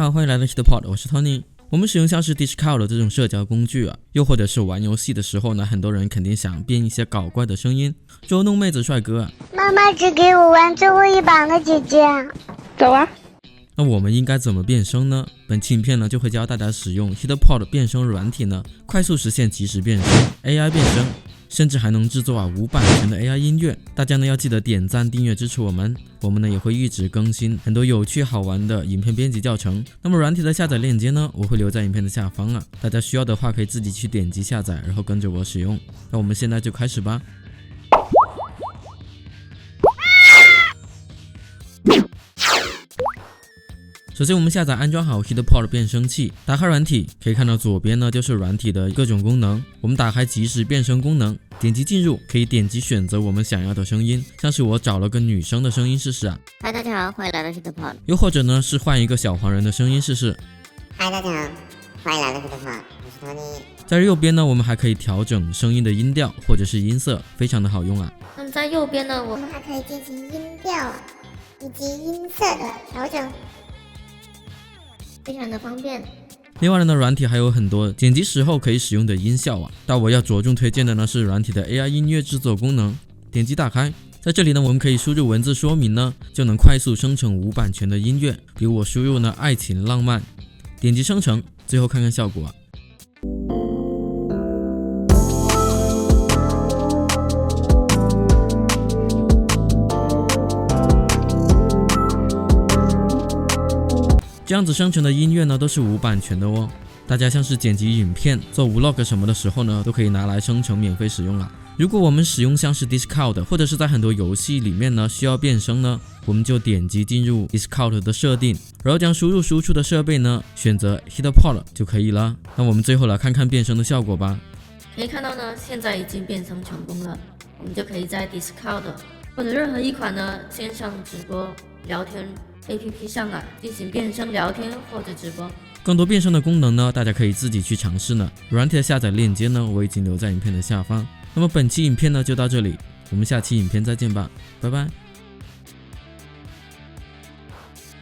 好，欢迎来到 HitPod， 我是 Tony。我们使用像是 Discord 这种社交工具啊，又或者是玩游戏的时候呢，很多人肯定想变一些搞怪的声音，捉弄妹子帅哥啊。妈妈只给我玩最后一把了，姐姐。走啊！那我们应该怎么变声呢？本期影片呢就会教大家使用 HitPod 变声软体呢，快速实现即时变声、AI 变声，甚至还能制作无版权的 AI 音乐。大家呢要记得点赞、订阅支持我们。我们呢也会一直更新很多有趣好玩的影片编辑教程。那么软体的下载链接呢，我会留在影片的下方啊，大家需要的话可以自己去点击下载，然后跟着我使用。那我们现在就开始吧。首先我们下载安装好 HitPod 变声器，打开软体，可以看到左边呢就是软体的各种功能。我们打开即时变声功能，点击进入，可以点击选择我们想要的声音，像是我找了个女生的声音试试啊。嗨，大家好，欢迎来到 HitPod。又或者呢是换一个小黄人的声音试试。嗨，大家好，欢迎来到 HitPod， 我是 Tony。在右边呢，我们还可以调整声音的音调或者是音色，非常的好用啊。那么在右边呢，我们还可以进行音调以及音色的调整，非常的方便。另外呢，软体还有很多剪辑时候可以使用的音效啊，但我要着重推荐的呢是软体的 AI 音乐制作功能。点击打开，在这里呢，我们可以输入文字说明呢，就能快速生成无版权的音乐。比如我输入呢爱情浪漫，点击生成，最后看看效果啊。这样子生成的音乐呢都是无版权的哦，大家像是剪辑影片、做 vlog 什么的时候呢，都可以拿来生成免费使用啊。如果我们使用像是 Discord 或者是在很多游戏里面呢需要变声呢，我们就点击进入 Discord 的设定，然后将输入输出的设备呢选择 HitPod 就可以了。那我们最后来看看变声的效果吧。可以看到呢，现在已经变声成功了，我们就可以在 Discord 或者任何一款呢线上直播聊天APP 上啊进行变声聊天或者直播。更多变声的功能呢，大家可以自己去尝试呢。软体的下载链接呢，我已经留在影片的下方。那么本期影片呢就到这里，我们下期影片再见吧，拜拜。